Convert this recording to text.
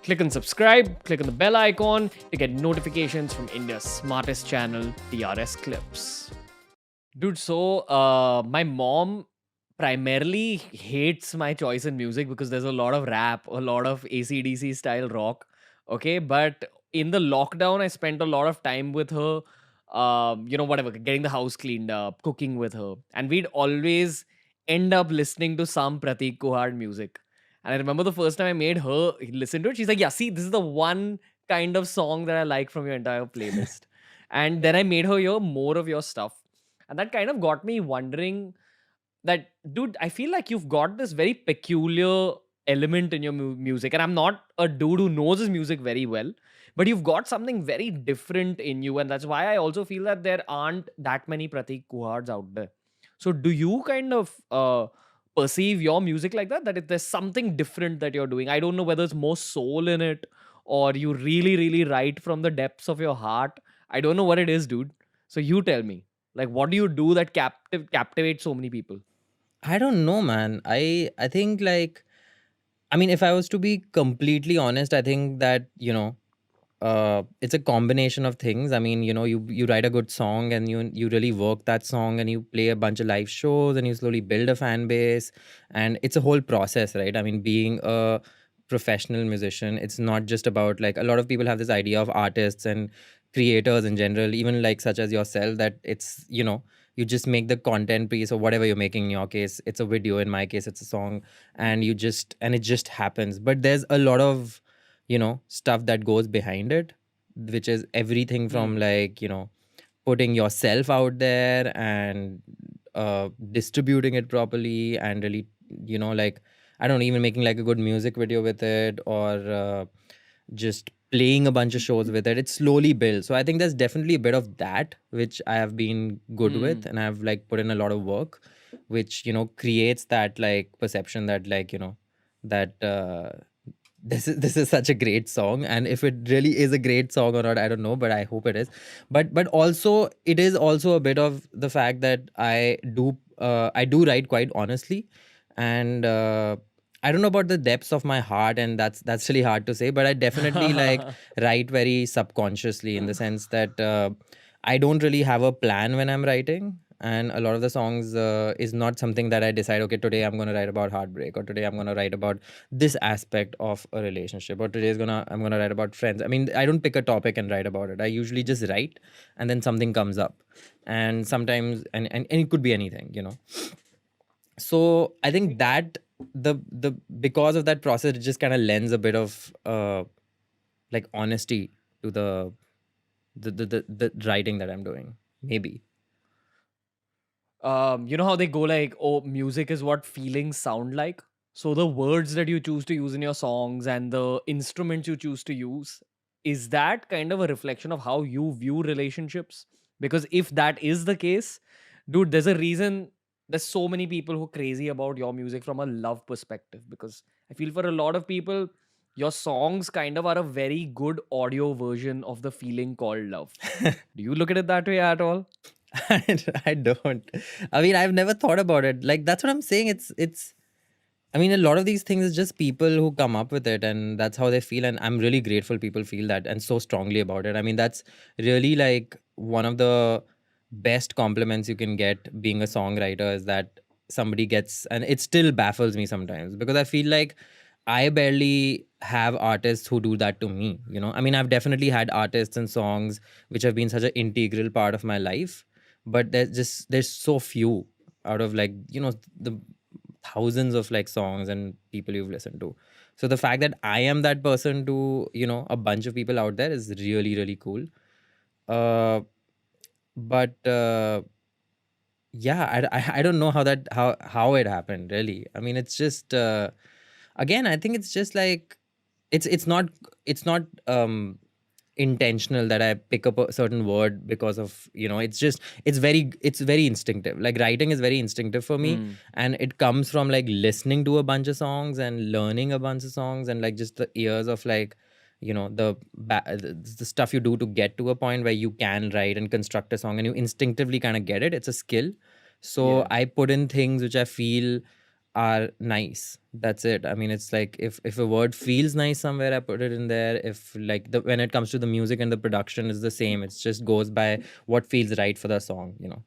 Click on subscribe, click on the bell icon to get notifications from India's smartest channel, TRS Clips. Dude, so my mom primarily hates my choice in music because there's a lot of rap, a lot of AC/DC style rock. Okay, but in the lockdown, I spent a lot of time with her. Whatever, getting the house cleaned up, cooking with her, and we'd always end up listening to some Prateek Kuhad music. And I remember the first time I made her listen to it, she's like, "Yeah, see, this is the one kind of song that I like from your entire playlist." And then I made her hear more of your stuff, and that kind of got me wondering that, dude, I feel like you've got this very peculiar element in your music. And I'm not a dude who knows his music very well, but you've got something very different in you. And that's why I also feel that there aren't that many Prateek Kuhads out there. So, do you kind of perceive your music like that? That if there's something different that you're doing, I don't know whether it's more soul in it or you really, really write from the depths of your heart. I don't know what it is, dude. So, you tell me. Like, what do you do that captivates so many people? I don't know, man. I think like, I mean, if I was to be completely honest, I think that it's a combination of things. I mean, you write a good song and you really work that song and you play a bunch of live shows and you slowly build a fan base, and it's a whole process, right? I mean, being a professional musician, it's not just about, like, a lot of people have this idea of artists and creators in general, even like such as yourself, that it's you just make the content piece or whatever you're making. In your case, it's a video. In my case, it's a song, and it just happens. But there's a lot of stuff that goes behind it, which is everything from, Hmm. like, putting yourself out there and distributing it properly, and really, like, I don't know, even making like a good music video with it, or just playing a bunch of shows with it. It's slowly built. So I think there's definitely a bit of that which I have been good with, Hmm. and I've like put in a lot of work, which creates that like perception that, like, that this is such a great song. And if it really is a great song or not, I don't know, but I hope it is. But also, it is also a bit of the fact that I do write quite honestly. And I don't know about the depths of my heart, and that's really hard to say, but I definitely like write very subconsciously, in the sense that I don't really have a plan when I'm writing. And a lot of the songs is not something that I decide, okay, today I'm going to write about heartbreak, or today I'm going to write about this aspect of a relationship, or I'm gonna write about friends. I mean, I don't pick a topic and write about it. I usually just write, and then something comes up. And sometimes, and it could be anything. So I think that the because of that process, it just kind of lends a bit of like honesty to the writing that I'm doing, maybe. You know how they go like, oh, music is what feelings sound like? So the words that you choose to use in your songs and the instruments you choose to use, is that kind of a reflection of how you view relationships? Because if that is the case, dude, there's a reason there's so many people who are crazy about your music from a love perspective. Because I feel for a lot of people, your songs kind of are a very good audio version of the feeling called love. Do you look at it that way at all? I don't. I mean, I've never thought about it. Like, that's what I'm saying. It's. I mean, a lot of these things is just people who come up with it, and that's how they feel. And I'm really grateful people feel that and so strongly about it. I mean, that's really like one of the best compliments you can get being a songwriter, is that somebody gets, and it still baffles me sometimes, because I feel like I barely have artists who do that to me. I mean, I've definitely had artists and songs which have been such an integral part of my life, but there's so few out of, like, the thousands of like songs and people you've listened to. So the fact that I am that person to a bunch of people out there is really, really cool. uh but yeah, I don't know how it happened, really. I mean, it's just again, I think it's just like, it's not intentional that I pick up a certain word, because of, it's very instinctive. Like, writing is very instinctive for me, Hmm. and it comes from like listening to a bunch of songs and learning a bunch of songs, and like just the years of, like, the stuff you do to get to a point where you can write and construct a song, and you instinctively kind of get it. It's a skill. So Yeah. I put in things which I feel are nice. That's it. I mean, it's like if a word feels nice somewhere, I put it in there. If like the when it comes to the music and the production is the same, it just goes by what feels right for the song, you know.